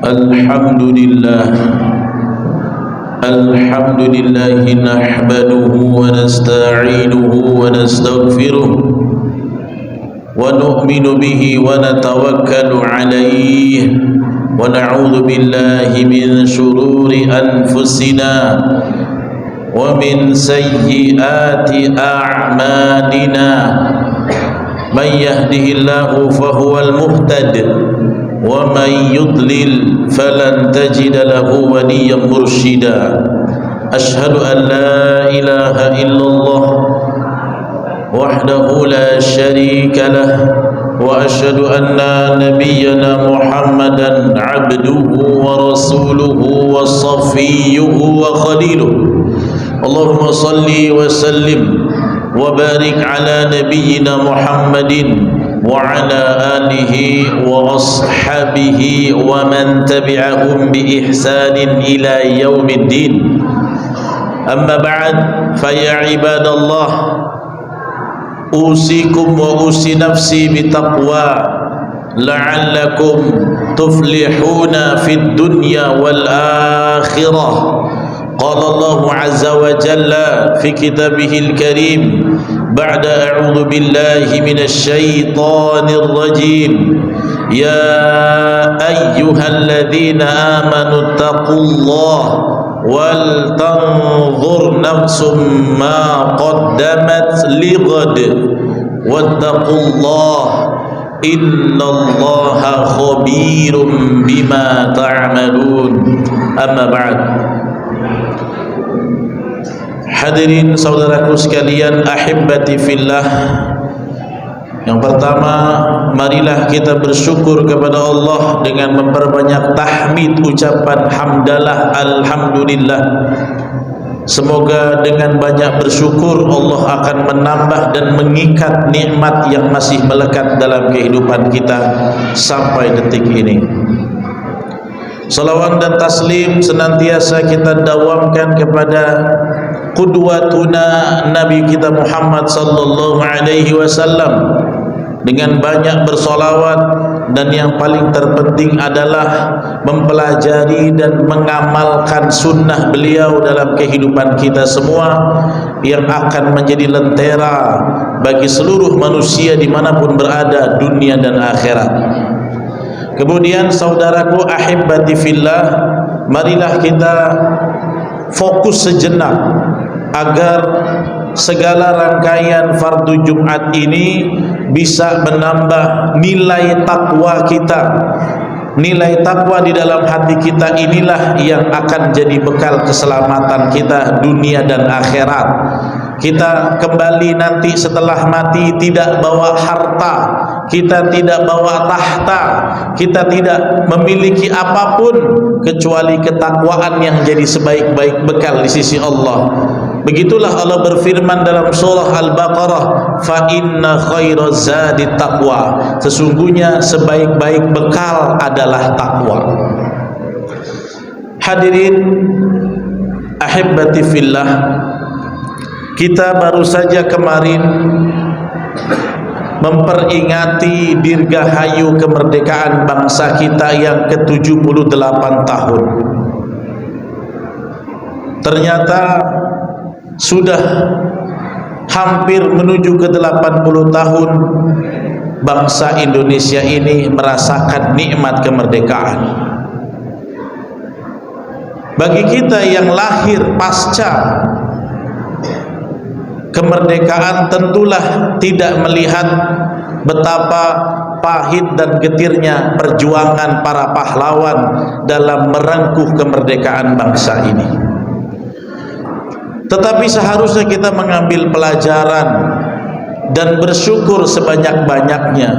Alhamdulillah nahmaduhu wa nasta'inuhu wa nastaghfiruh wa nu'minu bihi wa natawakkalu alayhi wa na'udzu billahi min shururi anfusina wa min sayyiati a'malina. Man yahdihillahu fahuwal muhtad wa man yudlil falan tajida lahu waliyyan mursyida. Asyhadu an la ilaha illallah wahdahu la syarika lah wa asyhadu anna nabiyyana Muhammadan abduhu wa rasuluhu wa safiyyuhu wa khaliluhu. Allahumma salli wa sallim wa barik ala nabiyyina Muhammadin wa ala alihi wa ashabihi wa man tabi'ahum bi ihsanin ila yaumiddin. Amma ba'd, fa ya ibadallah, usikum wa usi nafsi bitaqwa la'allakum tuflihuna fid dunya wal akhirah. قال الله عز وجل في كتابه الكريم بعد أعوذ بالله من الشيطان الرجيم يا أيها الذين آمنوا اتقوا الله ولتنظر نفس ما قدمت لغد واتقوا الله إن الله خبير بما تعملون. أما بعد. Hadirin saudaraku sekalian, ahibbati fillah. Yang pertama, marilah kita bersyukur kepada Allah dengan memperbanyak tahmid, ucapan hamdalah, alhamdulillah. Semoga dengan banyak bersyukur Allah akan menambah dan mengikat nikmat yang masih melekat dalam kehidupan kita sampai detik ini. Salawat dan taslim senantiasa kita dawamkan kepada qudwatuna Nabi kita Muhammad sallallahu alaihi wasallam dengan banyak bersolawat, dan yang paling terpenting adalah mempelajari dan mengamalkan sunnah beliau dalam kehidupan kita semua yang akan menjadi lentera bagi seluruh manusia dimanapun berada, dunia dan akhirat. Kemudian saudaraku ahibbati fillah, marilah kita fokus sejenak agar segala rangkaian fardu Jumat ini bisa menambah nilai takwa kita. Nilai takwa di dalam hati kita inilah yang akan jadi bekal keselamatan kita dunia dan akhirat. Kita kembali nanti setelah mati tidak bawa harta, kita tidak bawa tahta, kita tidak memiliki apapun kecuali ketakwaan yang jadi sebaik-baik bekal di sisi Allah. Begitulah Allah berfirman dalam surah Al-Baqarah, fa inna khairaz zadi taqwa. Sesungguhnya sebaik-baik bekal adalah takwa. Hadirin ahibbati fillah, kita baru saja kemarin memperingati dirgahayu kemerdekaan bangsa kita yang ke-78 tahun. Ternyata sudah hampir menuju ke 80 tahun bangsa Indonesia ini merasakan nikmat kemerdekaan. Bagi kita yang lahir pasca kemerdekaan tentulah tidak melihat betapa pahit dan getirnya perjuangan para pahlawan dalam merengkuh kemerdekaan bangsa ini. Tetapi seharusnya kita mengambil pelajaran dan bersyukur sebanyak-banyaknya,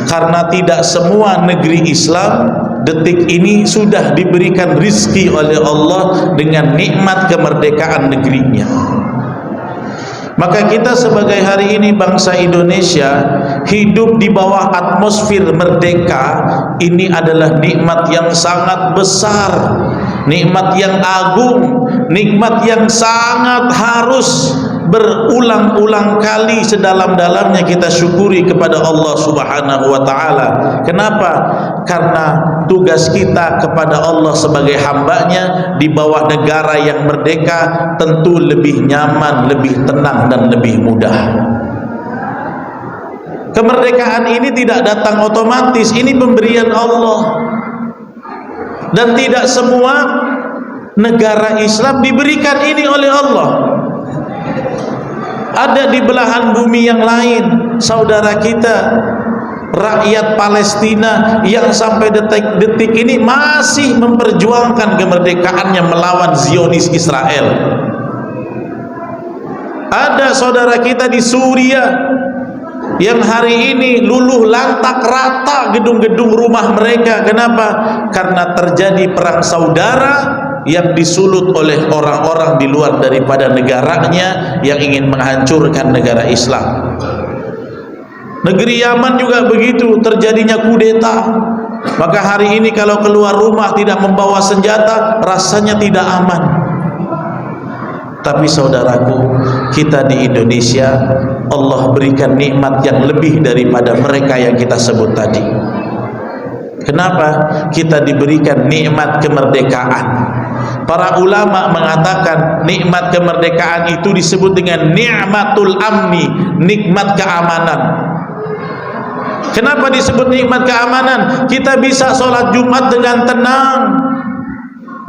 karena tidak semua negeri Islam detik ini sudah diberikan rizki oleh Allah dengan nikmat kemerdekaan negerinya. Maka kita sebagai hari ini bangsa Indonesia hidup di bawah atmosfer merdeka. Ini adalah nikmat yang sangat besar, nikmat yang agung, nikmat yang sangat harus berulang-ulang kali sedalam-dalamnya kita syukuri kepada Allah Subhanahu wa taala. Kenapa? Karena tugas kita kepada Allah sebagai hambanya di bawah negara yang merdeka tentu lebih nyaman, lebih tenang, dan lebih mudah. Kemerdekaan ini tidak datang otomatis, ini pemberian Allah. Dan tidak semua negara Islam diberikan ini oleh Allah. Ada di belahan bumi yang lain saudara kita, rakyat Palestina yang sampai detik ini masih memperjuangkan kemerdekaannya melawan Zionis Israel. Ada saudara kita di Suriah yang hari ini luluh lantak rata gedung-gedung rumah mereka. Kenapa? Karena terjadi perang saudara yang disulut oleh orang-orang di luar daripada negaranya yang ingin menghancurkan negara Islam. Negeri Yaman juga begitu, terjadinya kudeta. Maka hari ini kalau keluar rumah tidak membawa senjata, rasanya tidak aman. Tapi saudaraku, kita di Indonesia Allah berikan nikmat yang lebih daripada mereka yang kita sebut tadi. Kenapa? Kita diberikan nikmat kemerdekaan. Para ulama mengatakan nikmat kemerdekaan itu disebut dengan nikmatul amni, nikmat keamanan. Kenapa disebut nikmat keamanan? Kita bisa sholat Jumat dengan tenang,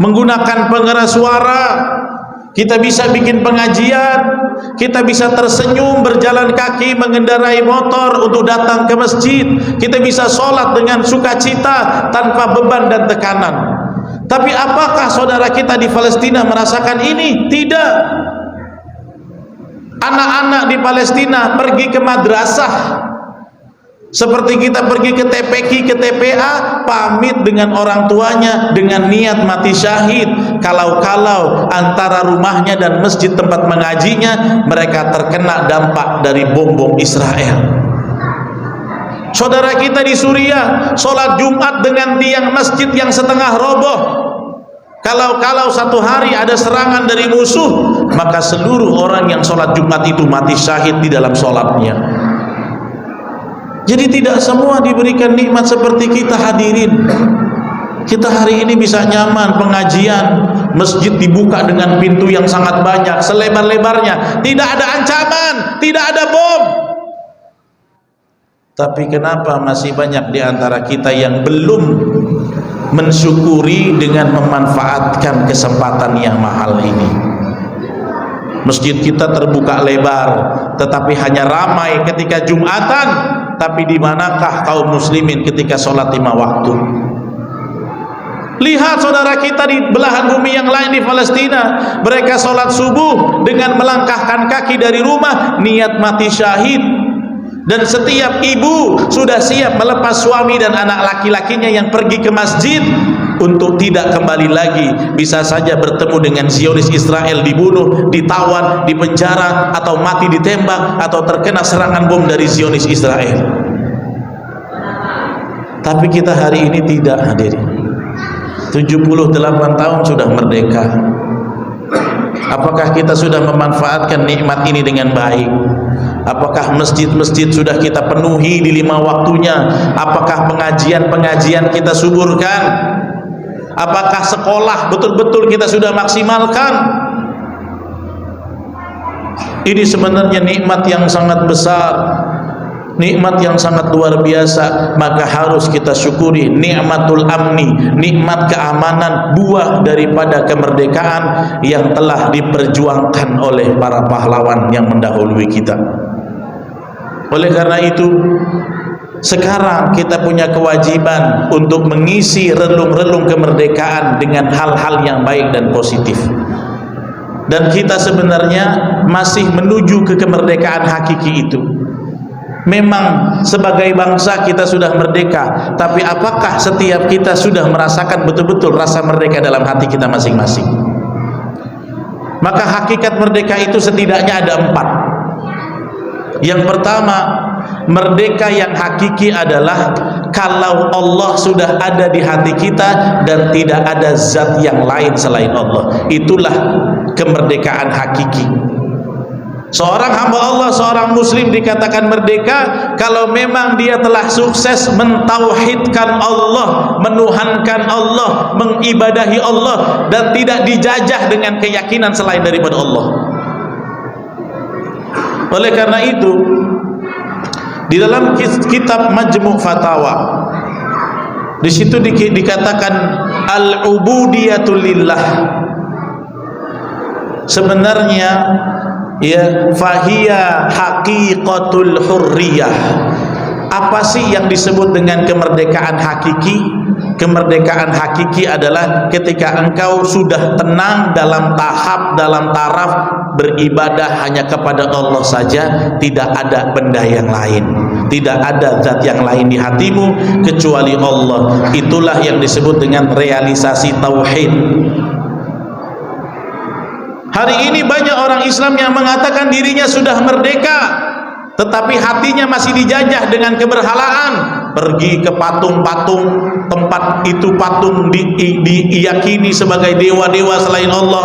menggunakan pengeras suara. Kita bisa bikin pengajian, kita bisa tersenyum berjalan kaki mengendarai motor untuk datang ke masjid. Kita bisa sholat dengan sukacita tanpa beban dan tekanan. Tapi apakah saudara kita di Palestina merasakan ini? Tidak. Anak-anak di Palestina pergi ke madrasah seperti kita pergi ke TPQ, ke TPA, pamit dengan orang tuanya dengan niat mati syahid. Kalau-kalau antara rumahnya dan masjid tempat mengajinya mereka terkena dampak dari bom-bom Israel. Saudara kita di Suriah sholat Jumat dengan tiang masjid yang setengah roboh. Kalau satu hari ada serangan dari musuh, maka seluruh orang yang sholat Jumat itu mati syahid di dalam sholatnya. Jadi tidak semua diberikan nikmat seperti kita hadirin. Kita hari ini bisa nyaman pengajian, masjid dibuka dengan pintu yang sangat banyak, selebar-lebarnya, tidak ada ancaman, tidak ada bom. Tapi kenapa masih banyak di antara kita yang belum mensyukuri dengan memanfaatkan kesempatan yang mahal ini? Masjid kita terbuka lebar, tetapi hanya ramai ketika Jumatan. Tapi di manakah kaum muslimin ketika sholat 5 waktu? Lihat saudara kita di belahan bumi yang lain di Palestina, mereka sholat subuh dengan melangkahkan kaki dari rumah, niat mati syahid. Dan setiap ibu sudah siap melepas suami dan anak laki-lakinya yang pergi ke masjid untuk tidak kembali lagi. Bisa saja bertemu dengan Zionis Israel, dibunuh, ditawan, dipenjara, atau mati ditembak, atau terkena serangan bom dari Zionis Israel. Tapi kita hari ini tidak hadirin. 78 tahun sudah merdeka. Apakah kita sudah memanfaatkan nikmat ini dengan baik? Apakah masjid-masjid sudah kita penuhi di 5 waktunya? Apakah pengajian-pengajian kita suburkan? Apakah sekolah betul-betul kita sudah maksimalkan? Ini sebenarnya nikmat yang sangat besar, nikmat yang sangat luar biasa. Maka harus kita syukuri nikmatul amni, nikmat keamanan, buah daripada kemerdekaan yang telah diperjuangkan oleh para pahlawan yang mendahului kita. Oleh karena itu, sekarang kita punya kewajiban untuk mengisi relung-relung kemerdekaan dengan hal-hal yang baik dan positif. Dan kita sebenarnya masih menuju ke kemerdekaan hakiki itu. Memang sebagai bangsa kita sudah merdeka, tapi apakah setiap kita sudah merasakan betul-betul rasa merdeka dalam hati kita masing-masing? Maka hakikat merdeka itu setidaknya ada 4. Yang pertama, merdeka yang hakiki adalah kalau Allah sudah ada di hati kita dan tidak ada zat yang lain selain Allah. Itulah kemerdekaan hakiki. Seorang hamba Allah, seorang muslim dikatakan merdeka kalau memang dia telah sukses mentauhidkan Allah, menuhankan Allah, mengibadahi Allah, dan tidak dijajah dengan keyakinan selain daripada Allah. Oleh karena itu, di dalam kitab Majmu' Fatawa, di situ dikatakan al-ubudiyatu lillah. Sebenarnya ya, fahiya haqiqatul hurriyah. Apa sih yang disebut dengan kemerdekaan hakiki? Kemerdekaan hakiki adalah ketika engkau sudah tenang dalam taraf beribadah hanya kepada Allah saja, tidak ada benda yang lain, tidak ada zat yang lain di hatimu kecuali Allah. Itulah yang disebut dengan realisasi tauhid. Hari ini banyak orang Islam yang mengatakan dirinya sudah merdeka, tetapi hatinya masih dijajah dengan keberhalaan. Pergi ke patung-patung, tempat itu patung diyakini sebagai dewa-dewa selain Allah.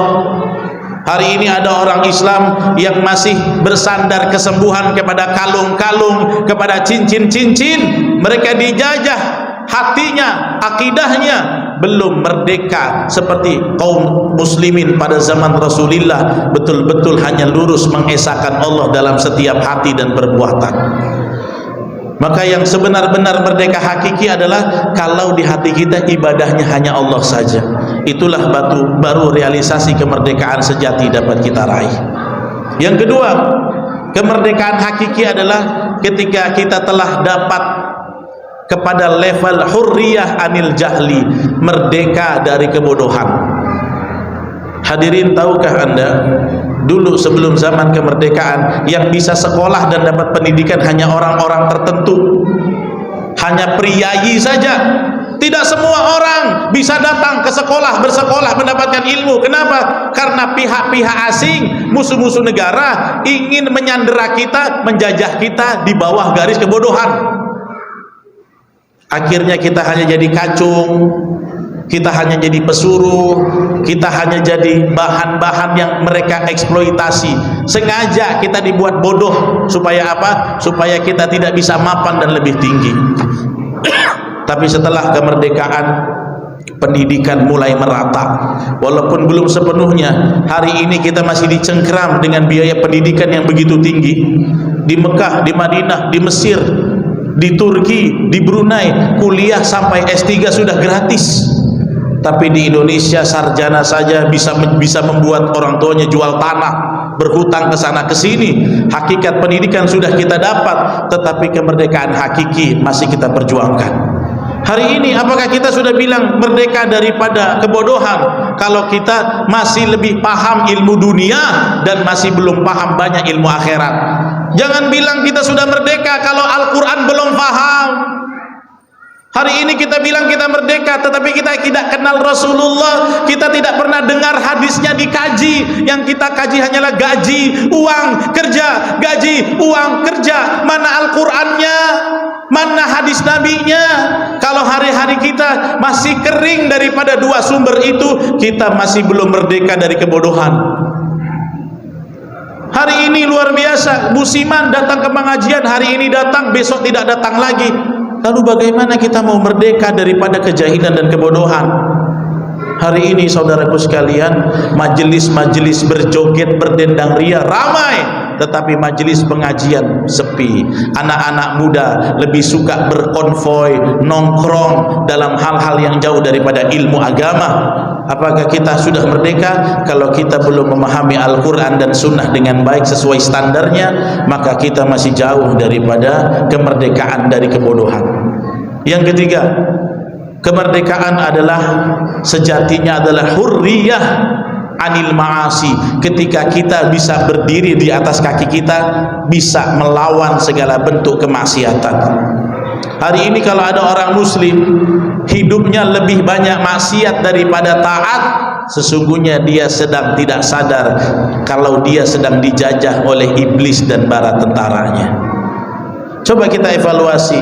Hari ini ada orang Islam yang masih bersandar kesembuhan kepada kalung-kalung, kepada cincin-cincin. Mereka dijajah hatinya, akidahnya belum merdeka seperti kaum muslimin pada zaman Rasulullah, betul-betul hanya lurus mengesahkan Allah dalam setiap hati dan perbuatan. Maka yang sebenar-benar merdeka hakiki adalah kalau di hati kita ibadahnya hanya Allah saja. Itulah baru realisasi kemerdekaan sejati dapat kita raih. Yang kedua, kemerdekaan hakiki adalah ketika kita telah dapat kepada level hurriyah anil jahli, merdeka dari kebodohan. Hadirin, tahukah Anda, dulu sebelum zaman kemerdekaan yang bisa sekolah dan dapat pendidikan hanya orang-orang tertentu, hanya priayi saja. Tidak semua orang bisa datang ke sekolah, bersekolah, mendapatkan ilmu. Kenapa? Karena pihak-pihak asing, musuh-musuh negara ingin menyandera kita, menjajah kita di bawah garis kebodohan. Akhirnya kita hanya jadi kacung, kita hanya jadi pesuruh, kita hanya jadi bahan-bahan yang mereka eksploitasi. Sengaja kita dibuat bodoh supaya apa? Supaya kita tidak bisa mapan dan lebih tinggi. Tapi setelah kemerdekaan, pendidikan mulai merata. Walaupun belum sepenuhnya, hari ini kita masih dicengkram dengan biaya pendidikan yang begitu tinggi. Di Mekah, di Madinah, di Mesir, di Turki, di Brunei, kuliah sampai S3 sudah gratis. Tapi di Indonesia sarjana saja bisa membuat orang tuanya jual tanah, berhutang ke sana ke sini. Hakikat pendidikan sudah kita dapat, tetapi kemerdekaan hakiki masih kita perjuangkan. Hari ini apakah kita sudah bilang merdeka daripada kebodohan kalau kita masih lebih paham ilmu dunia dan masih belum paham banyak ilmu akhirat? Jangan bilang kita sudah merdeka kalau Al-Quran belum paham. Hari ini kita bilang kita merdeka, tetapi kita tidak kenal Rasulullah, kita tidak pernah dengar hadisnya dikaji. Yang kita kaji hanyalah gaji, uang, kerja, gaji, uang, kerja. Mana Al-Qurannya? Mana hadis nabinya? Kalau hari-hari kita masih kering daripada dua sumber itu, kita masih belum merdeka dari kebodohan. Hari ini luar biasa, musiman datang ke pengajian, hari ini datang, besok tidak datang lagi. Lalu bagaimana kita mau merdeka daripada kejahilan dan kebodohan? Hari ini saudaraku sekalian, majelis-majelis berjoget, berdendang ria ramai, tetapi majelis pengajian sepi. Anak-anak muda lebih suka berkonvoi, nongkrong dalam hal-hal yang jauh daripada ilmu agama. Apakah kita sudah merdeka? Kalau kita belum memahami Al-Quran dan Sunnah dengan baik sesuai standarnya, maka kita masih jauh daripada kemerdekaan dari kebodohan. Yang ketiga, kemerdekaan adalah sejatinya adalah hurriyah anil ma'asi. Ketika kita bisa berdiri di atas kaki kita, bisa melawan segala bentuk kemaksiatan. Hari ini kalau ada orang muslim hidupnya lebih banyak maksiat daripada taat, sesungguhnya dia sedang tidak sadar kalau dia sedang dijajah oleh iblis dan bala tentaranya. Coba kita evaluasi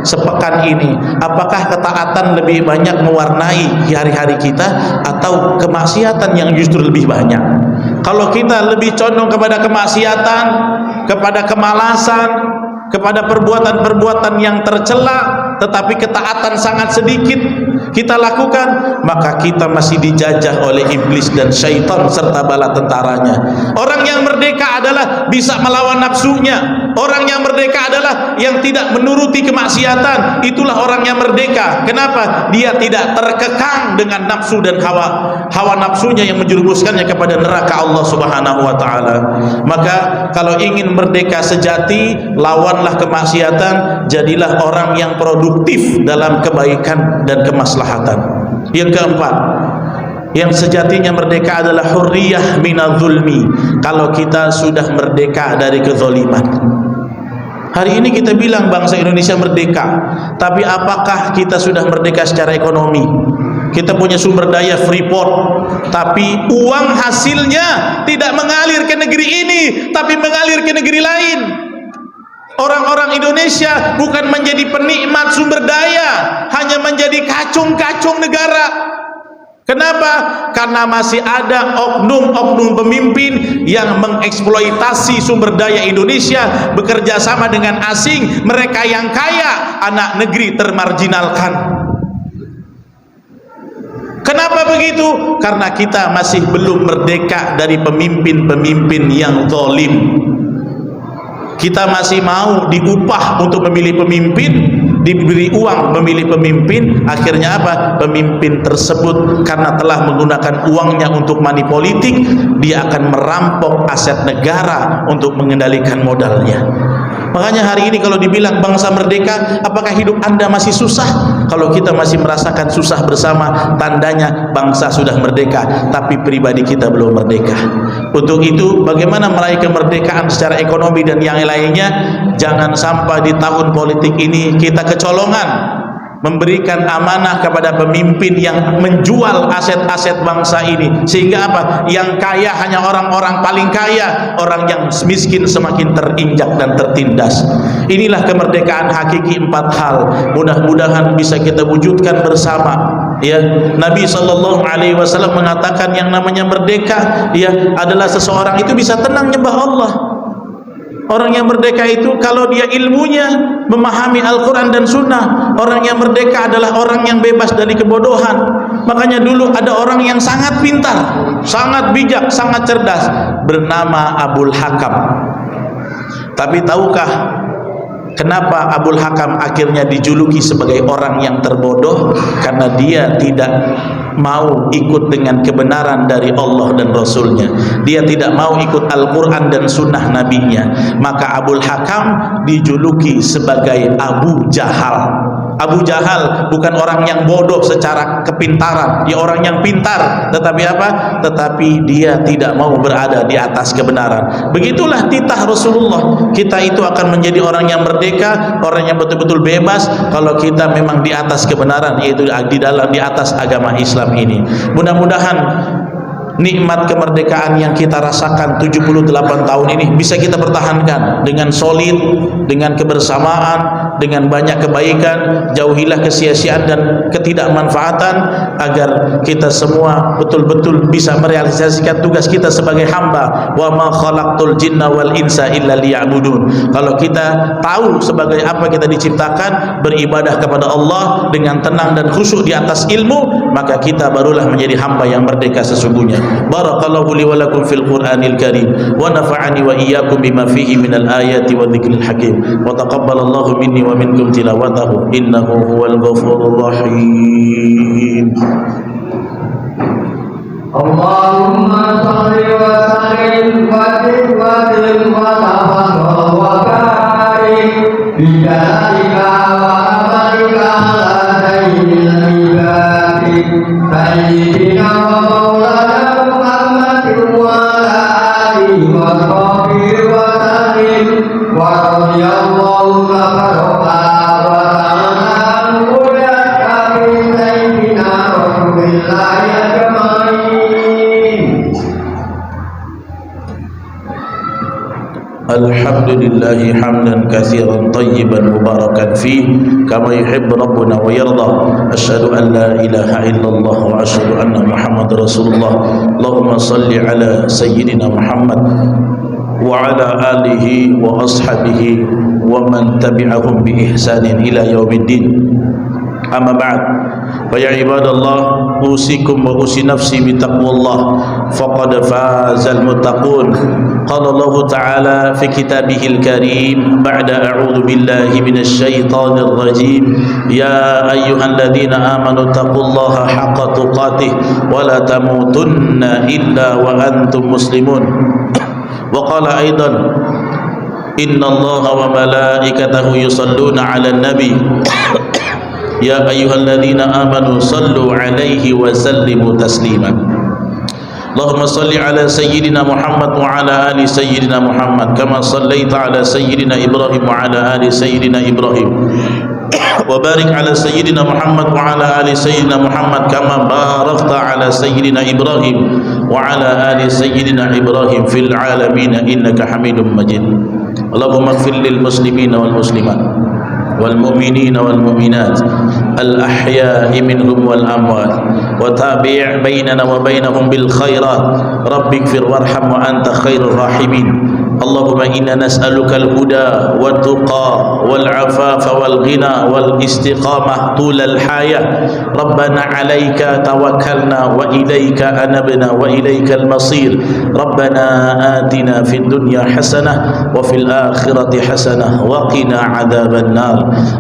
sepekan ini, apakah ketaatan lebih banyak mewarnai hari-hari kita atau kemaksiatan yang justru lebih banyak? Kalau kita lebih condong kepada kemaksiatan, kepada kemalasan, kepada perbuatan-perbuatan yang tercela, tetapi ketaatan sangat sedikit kita lakukan, maka kita masih dijajah oleh iblis dan syaitan serta bala tentaranya. Orang yang merdeka adalah bisa melawan nafsunya. Orang yang merdeka adalah yang tidak menuruti kemaksiatan. Itulah orang yang merdeka. Kenapa? Dia tidak terkekang dengan nafsu dan hawa nafsunya yang menjerumuskannya kepada neraka Allah Subhanahu wa taala. Maka kalau ingin merdeka sejati, lawanlah kemaksiatan, jadilah orang yang produktif dalam kebaikan dan kemaslahatan. Yang keempat, yang sejatinya merdeka adalah hurriyah minadz zulmi. Kalau kita sudah merdeka dari kezaliman. Hari ini kita bilang bangsa Indonesia merdeka, tapi apakah kita sudah merdeka secara ekonomi? Kita punya sumber daya Freeport, tapi uang hasilnya tidak mengalir ke negeri ini, tapi mengalir ke negeri lain. Orang-orang Indonesia bukan menjadi penikmat sumber daya, hanya menjadi kacung-kacung negara. Kenapa? Karena masih ada oknum-oknum pemimpin yang mengeksploitasi sumber daya Indonesia, bekerja sama dengan asing. Mereka yang kaya, anak negeri termarginalkan. Kenapa begitu? Karena kita masih belum merdeka dari pemimpin-pemimpin yang zalim. Kita masih mau diupah untuk memilih pemimpin, diberi uang memilih pemimpin. Akhirnya apa? Pemimpin tersebut karena telah menggunakan uangnya untuk money politik, dia akan merampok aset negara untuk mengendalikan modalnya. Makanya hari ini kalau dibilang bangsa merdeka, apakah hidup Anda masih susah? Kalau kita masih merasakan susah bersama, tandanya bangsa sudah merdeka, tapi pribadi kita belum merdeka. Untuk itu, bagaimana meraih kemerdekaan secara ekonomi dan yang lainnya? Jangan sampai di tahun politik ini kita kecolongan memberikan amanah kepada pemimpin yang menjual aset-aset bangsa ini, sehingga apa? Yang kaya hanya orang-orang paling kaya, orang yang miskin semakin terinjak dan tertindas. Inilah kemerdekaan hakiki, 4 hal. Mudah-mudahan bisa kita wujudkan bersama. Ya, Nabi SAW mengatakan yang namanya merdeka, ya, adalah seseorang itu bisa tenang nyembah Allah. Orang yang merdeka itu kalau dia ilmunya memahami Al-Quran dan Sunnah. Orang yang merdeka adalah orang yang bebas dari kebodohan. Makanya dulu ada orang yang sangat pintar, sangat bijak, sangat cerdas, bernama Abul Hakam. Tapi tahukah kenapa Abul Hakam akhirnya dijuluki sebagai orang yang terbodoh? Karena dia tidak mau ikut dengan kebenaran dari Allah dan Rasulnya. Dia tidak mau ikut Al-Quran dan Sunnah Nabinya. Maka Abul Hakam dijuluki sebagai Abu Jahal. Abu Jahal bukan orang yang bodoh secara kepintaran, dia orang yang pintar, tetapi apa? Tetapi dia tidak mau berada di atas kebenaran. Begitulah titah Rasulullah. Kita itu akan menjadi orang yang merdeka, orang yang betul-betul bebas kalau kita memang di atas kebenaran, yaitu di atas agama Islam ini. Mudah-mudahan nikmat kemerdekaan yang kita rasakan 78 tahun ini bisa kita pertahankan dengan solid, dengan kebersamaan, dengan banyak kebaikan. Jauhilah kesia-siaan dan ketidakmanfaatan, agar kita semua betul-betul bisa merealisasikan tugas kita sebagai hamba. Wa ma khalaqtul jinna wal insa illa liya'budun. Kalau kita tahu sebagai apa kita diciptakan, beribadah kepada Allah dengan tenang dan khusyuk di atas ilmu, maka kita barulah menjadi hamba yang merdeka sesungguhnya. Barakallahu li wa lakum fil Qur'anil Karim wa nafa'ani wa iyyakum bima fihi minal ayati wa dzikril hakim wa taqabbalallahu minni wa minkum tilawatahu innahu huwal ghafurur rahim. Allahumma shalli wa sallim wa sallim wa tabarrak wa barik bi dzalika wa amalika ala sayyidil ibadi sayyidina wa maulana Alhamdulillah. لله حمدا كثيرا طيبا مباركا فيه كما يحب ربنا ويرضى أشهد أن لا إله إلا الله وأشهد أن محمد رسول الله اللهم صل على سيدنا محمد وعلى آله وأصحابه ومن تبعهم بإحسان إلى يوم الدين أما بعد فيا عباد الله أوصيكم وأوصي نفسي بتقوى الله فقد فاز المتقون قال الله تعالى في كتابه الكريم بعد أعوذ بالله من الشيطان الرجيم يا أيها الذين آمنوا اتقوا الله حق تقاته ولا تموتن إلا وأنتم مسلمون وقال أيضا إن الله وملائكته يصلون على النبي يا أيها الذين آمنوا صلوا عليه وسلموا تسليما اللهم صل على سيدنا محمد وعلى آل سيدنا محمد كما صليت على سيدنا إبراهيم وعلى آل سيدنا إبراهيم وبارك على سيدنا محمد وعلى آل سيدنا محمد كما باركت على سيدنا إبراهيم وعلى آل سيدنا إبراهيم في العالمين إنك حميد مجيد اللهم اغفر للمسلمين والمسلمات والمؤمنين والمؤمنات الأحياء منهم والأموات وتابع بيننا وبينهم بالخيرات رب اغفر وارحم وأنت خير الراحمين اللهم إنا نسألك الهدى والتقى والعفاف والغنى والاستقامة طول الحياة ربنا عليك توكلنا وإليك أنبنا وإليك المصير ربنا آتنا في الدنيا حسنة وفي الآخرة حسنة وقنا عذاب النار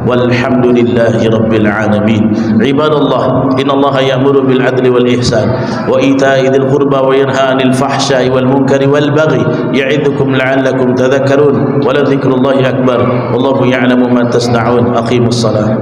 والحمد لله رب العالمين عباد الله إن الله يأمر بالعدل والإحسان وإيتاء ذي القربى وينهى عن الفحشاء والمنكر والبغي يعظكم لعلكم تذكرون ولذكر الله أكبر والله يعلم ما تصنعون أقيموا الصلاة